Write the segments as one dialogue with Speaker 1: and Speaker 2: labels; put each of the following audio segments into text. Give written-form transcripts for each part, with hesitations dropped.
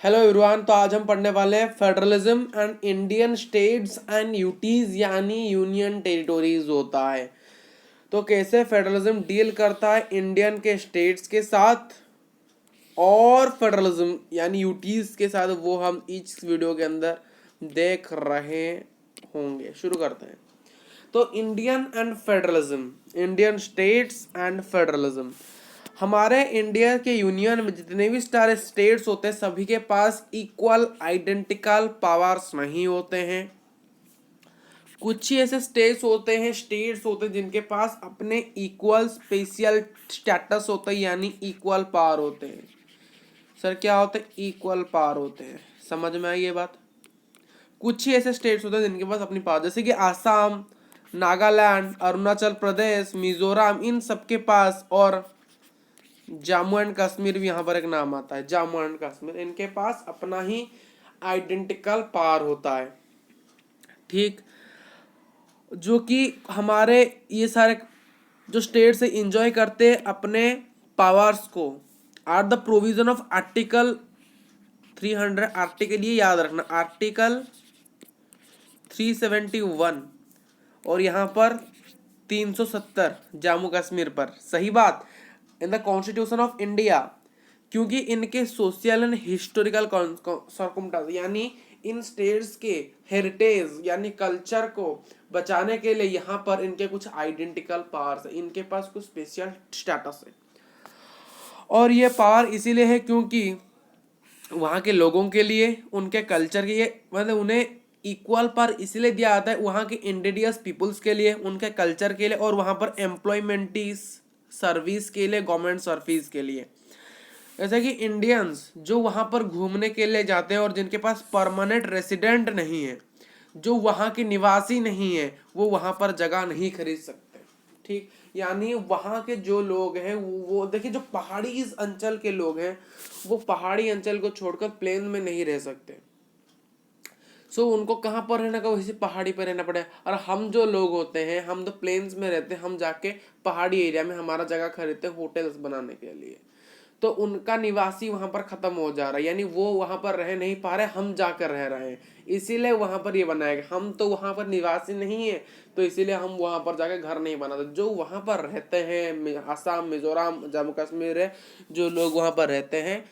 Speaker 1: Hello everyone. तो आज हम पढ़ने वाले हैं federalism and Indian states and UTs यानी यूनियन टेरिटोरीज होता है। तो कैसे फेडरलिज्म डील करता है इंडियन के स्टेट्स के साथ और फेडरलिज्म यानी यूटीज के साथ, वो हम इस वीडियो के अंदर देख रहे होंगे। शुरू करते हैं। तो Indian and federalism, Indian states and federalism. हमारे इंडिया के यूनियन में जितने भी सारे स्टेट्स होते हैं सभी के पास इक्वल आइडेंटिकल पावर्स नहीं होते हैं। कुछ ही ऐसे स्टेट्स होते हैं जिनके पास अपने इक्वल स्पेशल स्टेटस होता है यानी इक्वल पावर होते हैं। सर क्या होते हैं? इक्वल पावर होते हैं। समझ में आई ये बात? कुछ ही ऐसे स्टेट्स होते हैं जिनके पास अपनी पावर, जैसे कि आसाम, नागालैंड, अरुणाचल प्रदेश, मिजोरम, इन सबके पास, और जम्मू एंड कश्मीर भी यहाँ पर एक नाम आता है, जम्मू एंड कश्मीर, इनके पास अपना ही आइडेंटिकल पावर होता है। ठीक, जो कि हमारे ये सारे जो स्टेट से इंजॉय करते हैं अपने पावर्स को or the provision of article 300। Article ये याद रखना, आर्टिकल 371 और यहाँ पर 370 जम्मू कश्मीर पर। सही बात। In the constitution of India, क्योंकि इनके सोशल एंड हिस्टोरिकल सर्कमस्टेंस यानी इन स्टेट्स के हेरिटेज यानी कल्चर को बचाने के लिए यहाँ पर इनके कुछ आइडेंटिकल पावर्स है, इनके पास कुछ स्पेशल स्टेटस है। और ये पावर इसीलिए है क्योंकि वहाँ के लोगों के लिए, उनके कल्चर के लिए, मतलब उन्हें इक्वल पर इसलिए दिया जाता है वहाँ के इंडिजियस पीपल्स के लिए, उनके कल्चर के लिए, और वहाँ पर एम्प्लॉयमेंटी सर्विस के लिए, गवर्नमेंट सर्विस के लिए। जैसे कि इंडियंस जो वहाँ पर घूमने के लिए जाते हैं और जिनके पास परमानेंट रेसिडेंट नहीं है, जो वहाँ के निवासी नहीं है, वो वहाँ पर जगह नहीं खरीद सकते। ठीक, यानी वहाँ के जो लोग हैं वो देखिए, जो पहाड़ी इस अंचल के लोग हैं वो पहाड़ी अंचल को छोड़कर प्लेन में नहीं रह सकते। सो उनको कहाँ पर रहना का, वैसे पहाड़ी पर रहना पड़ेगा। और हम जो लोग होते हैं हम तो प्लेन्स में रहते हैं, हम जाके पहाड़ी एरिया में हमारा जगह खरीदते हैं होटल्स बनाने के लिए। तो उनका निवासी वहां पर खत्म हो जा रहा है, यानी वो वहां पर रह नहीं पा रहे, हम जाकर रह रहे हैं, इसीलिए वहां पर ये बनाया गया। हम तो वहां पर निवासी नहीं है, तो इसीलिए हम वहां पर जाकर घर नहीं बनाते। जो वहां पर रहते हैं, आसाम, मिजोरम, जम्मू कश्मीर है, जो लोग वहां पर रहते हैं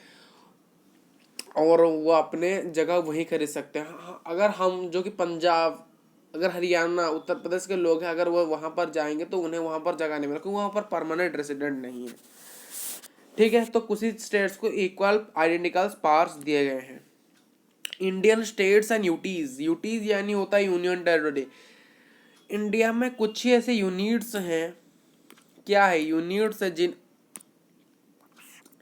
Speaker 1: और वो अपने जगह वहीं खरीद सकते हैं। अगर हम जो कि पंजाब, अगर हरियाणा, उत्तर प्रदेश के लोग हैं, अगर वो वहां पर जाएंगे तो उन्हें वहां पर जगह नहीं मिलेगी, क्योंकि वहां पर परमानेंट रेसिडेंट नहीं है। ठीक है, तो कुछ स्टेट्स को इक्वल आइडेंटिकल पावर्स दिए गए हैं। Indian states and UTs, UTs यानी होता है यूनियन टेरिटरी। इंडिया में कुछ ही ऐसे यूनिट्स हैं, क्या है यूनिट्स है, जिन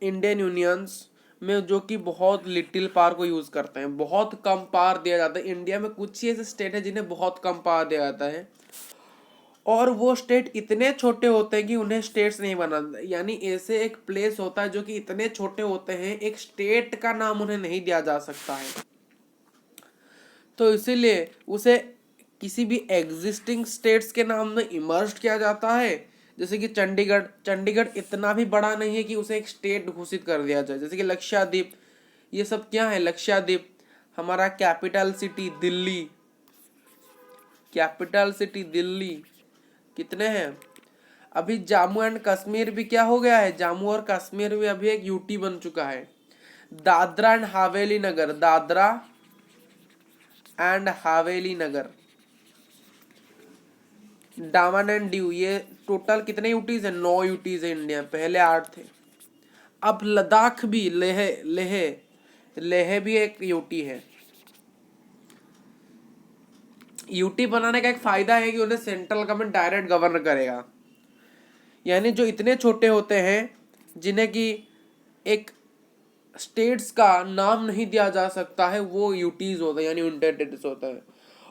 Speaker 1: इंडियन यूनियंस में जो कि बहुत लिटिल पावर को यूज करते हैं, बहुत कम पावर दिया जाता है। इंडिया में कुछ ही ऐसे स्टेट है जिन्हें बहुत कम पावर दिया जाता है, और वो स्टेट इतने छोटे होते हैं कि उन्हें स्टेट्स नहीं बना, यानी ऐसे एक प्लेस होता है जो कि इतने छोटे होते हैं एक स्टेट का नाम उन्हें नहीं दिया जा सकता है। तो इसीलिए उसे किसी भी एग्जिस्टिंग स्टेट्स के नाम में इमर्ज किया जाता है। जैसे कि चंडीगढ़, चंडीगढ़ इतना भी बड़ा नहीं है कि उसे एक स्टेट घोषित कर दिया जाए। जैसे कि लक्षद्वीप, ये सब क्या है? लक्षद्वीप। हमारा capital city Delhi, capital city Delhi कितने हैं? अभी जम्मू एंड कश्मीर भी क्या हो गया है? जम्मू और कश्मीर भी अभी एक यूटी बन चुका है। Dadra and Haveli Nagar, Dadra and Haveli Nagar, Daman and due, ये टोटल कितने यूटीज है? 9 यूटीज है इंडिया, पहले 8 थे। अब लद्दाख भी, लेह, लेह, लेह भी एक यूटी है। यूटी बनाने का एक फायदा है कि उन्हें सेंट्रल गवर्नमेंट डायरेक्ट गवर्न करेगा। यानी जो इतने छोटे होते हैं जिन्हें कि एक स्टेट्स का नाम नहीं दिया जा सकता है, वो यूटीज होता है, यानी यूनाइटेड स्टेट्स होता है।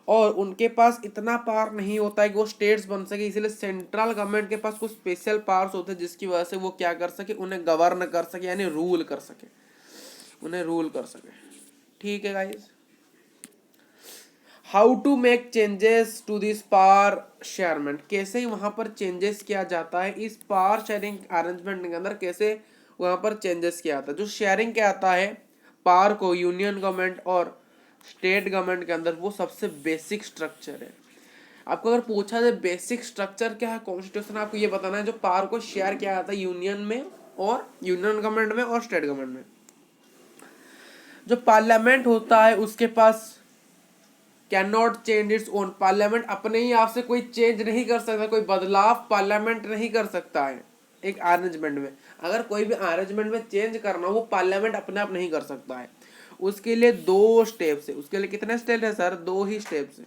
Speaker 1: और उनके पास इतना पावर नहीं होता है कि वो स्टेट्स बन सके, इसीलिए सेंट्रल गवर्नमेंट के पास कुछ स्पेशल पावर्स होते हैं जिसकी वजह से वो क्या कर सके, उन्हें गवर्न कर सके, यानी रूल कर सके, उन्हें रूल कर सके। ठीक है guys, how to make changes to this power शेयरमेंट, कैसे ही वहां पर चेंजेस किया जाता है इस पावर शेयरिंग अरेंजमेंट के अंदर, कैसे वहां पर चेंजेस किया जाता है। जो शेयरिंग क्या आता है, पावर को यूनियन गवर्नमेंट और स्टेट गवर्नमेंट के अंदर, वो सबसे बेसिक स्ट्रक्चर है। आपको अगर पूछा जाए बेसिक स्ट्रक्चर क्या है कॉन्स्टिट्यूशन, आपको ये बताना है जो पावर को शेयर किया जाता है यूनियन में और यूनियन गवर्नमेंट में और स्टेट गवर्नमेंट में। जो पार्लियामेंट होता है उसके पास can not change its own, parliament अपने ही आप से कोई चेंज नहीं कर सकता, कोई बदलाव पार्लियामेंट नहीं कर सकता है एक अरेंजमेंट में। अगर कोई भी अरेंजमेंट में चेंज करना हो वो पार्लियामेंट अपने आप नहीं कर सकता है। उसके लिए 2 स्टेप्स है। उसके लिए कितने स्टेप है सर? 2 ही स्टेप्स है।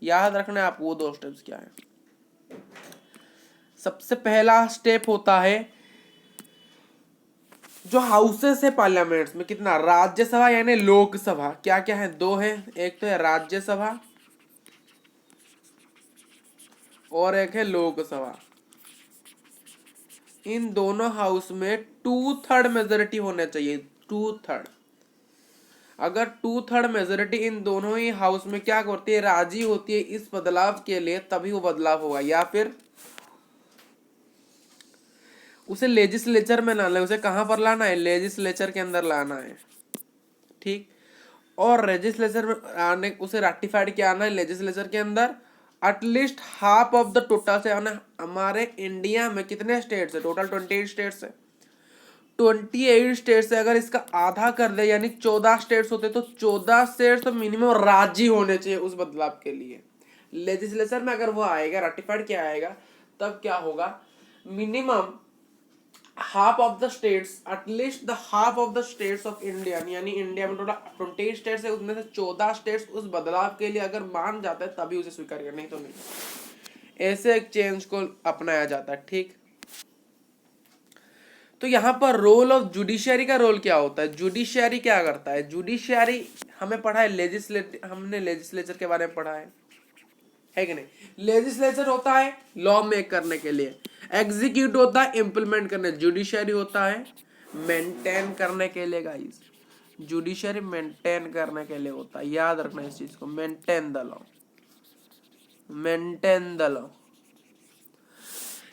Speaker 1: याद रखना है आपको वो 2 स्टेप्स क्या है। सबसे पहला स्टेप होता है जो हाउसेस है पार्लियामेंट्स में, कितना? राज्यसभा यानी लोकसभा, क्या क्या है? 2 है। एक तो है राज्यसभा और एक है लोकसभा। इन दोनों हाउस में 2/3 मेजोरिटी होना चाहिए, 2/3। अगर 2/3 मेजोरिटी इन दोनों ही हाउस में क्या करती है, राजी होती है इस बदलाव के लिए, तभी वो बदलाव होगा। या फिर उसे लेजिस्लेचर में लाना है, उसे कहां पर लाना है? लेजिस्लेचर के अंदर लाना है, ठीक। और लेजिस्लेचर में आने उसे रैटिफाइड किया आना है लेजिस्लेचर के अंदर। At least half of the total से आना। हमारे इंडिया में कितने स्टेट्स है? टोटल 28 स्टेट्स है। 28 स्टेट से अगर इसका आधा कर दे यानी 14 स्टेट्स होते, तो 14 स्टेट्स तो मिनिमम राजी होने चाहिए उस बदलाव के लिए। लेजिस्लेचर में अगर वो आएगा, रैटिफाइड किया आएगा, तब क्या होगा? Minimum half of the states, at least the half of the states of India, यानी इंडिया में टोटल 28 स्टेट्स है, उसमें से 14 स्टेट्स उस बदलाव के लिए अगर मान जाता है तभी उसे स्वीकार करना, नहीं तो नहीं। ऐसे एक चेंज को अपनाया जाता है, ठीक। तो यहाँ पर रोल ऑफ जुडिशियरी का रोल क्या होता है? जुडिशियरी क्या करता है? जुडिशियरी हमें पढ़ा है हमने लेजिस्लेचर के बारे में पढ़ा है कि नहीं? लेजिस्लेचर होता है लॉ मेक करने के लिए, एग्जीक्यूट होता है इंप्लीमेंट करने, जुडिशियरी होता है मेंटेन करने के लिए। गाइस, जुडिशियरी मेंटेन करने के लिए होता है, याद रखना इस चीज को, maintain the law, maintain the law.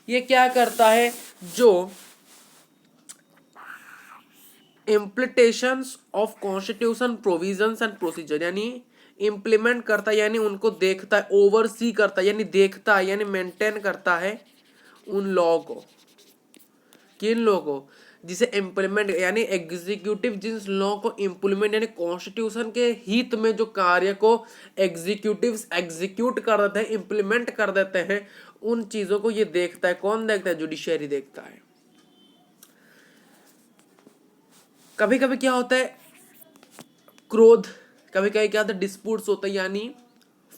Speaker 1: ये क्या करता है? जो implementations of constitution provisions and procedure, यानी इम्प्लीमेंट करता है, यानी उनको देखता है, ओवरसी करता है, यानी देखता है, यानी मेंटेन करता है उन लॉ को। किन लॉ को? जिसे इम्प्लीमेंट, यानी एग्जीक्यूटिव जिन लॉ को इम्प्लीमेंट, यानी कॉन्स्टिट्यूशन के हित में जो कार्य को एग्जीक्यूटिव्स एग्जीक्यूट कर देते हैं, इम्प्लीमेंट कर देते हैं, उन चीजों को ये देखता है। कौन देखता है? जुडिशियरी देखता है। कभी कभी क्या होता है? क्रोध, कभी कभी क्या होता है? डिस्प्यूट्स होता है, यानी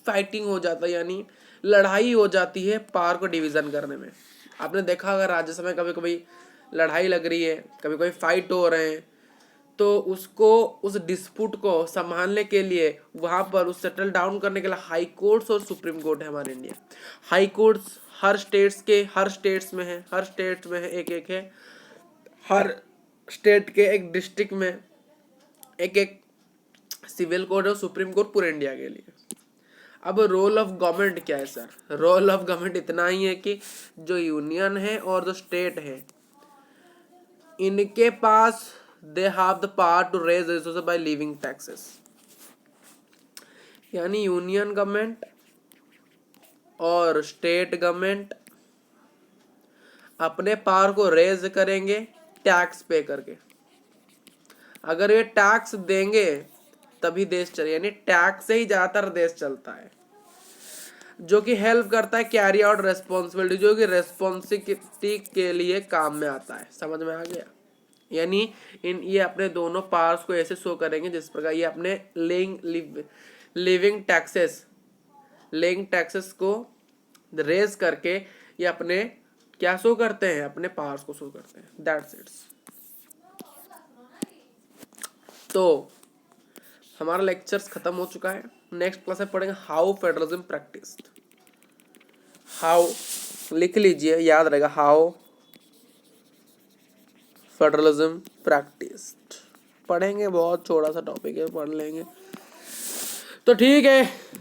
Speaker 1: फाइटिंग हो जाता है, यानी लड़ाई हो जाती है पावर को डिवीजन करने में। आपने देखा अगर राज्यसभा में कभी कभी लड़ाई लग रही है, कभी कभी फाइट हो रहे हैं, तो उसको, उस डिस्प्यूट को संभालने के लिए, वहां पर उस सेटल डाउन करने के लिए हाई कोर्ट्स और सुप्रीम कोर्ट है हमारे इंडिया। हाई कोर्ट्स हर स्टेट्स में है, हर स्टेट में है, एक एक है। हर स्टेट के एक डिस्ट्रिक्ट में एक एक सिविल कोर्ट और सुप्रीम कोर्ट पूरे इंडिया के लिए। अब रोल ऑफ गवर्नमेंट क्या है सर? रोल ऑफ गवर्नमेंट इतना ही है कि जो यूनियन है और जो स्टेट है, इनके पास they have the power to raise resources by levying taxes. यानी यूनियन गवर्नमेंट और स्टेट गवर्नमेंट अपने पावर को रेज करेंगे टैक्स पे करके। अगर ये टैक्स देंगे तभी देश चले, यानी टैक्स से ही ज्यादातर देश चलता है, जो कि हेल्प करता है कैरी आउट रेस्पॉन्सिबिलिटी, जो कि रेस्पॉन्सिबिलिटी के लिए काम में आता है। समझ में आ गया? यानी ये अपने दोनों पावर्स को ऐसे शो करेंगे जिस प्रकार ये अपने लिविंग टैक्सेस को रेज करके ये अपने क्या शो करते हैं? अपने पावर्स को शो करते हैं। That's it. तो हमारा लेक्चर्स खत्म हो चुका है। नेक्स्ट क्लास में पढ़ेंगे हाउ फेडरलिज्म प्रैक्टिस। हाउ लिख लीजिए, याद रहेगा, हाउ फेडरलिज्म प्रैक्टिस पढ़ेंगे। बहुत छोटा सा टॉपिक है, पढ़ लेंगे तो ठीक है।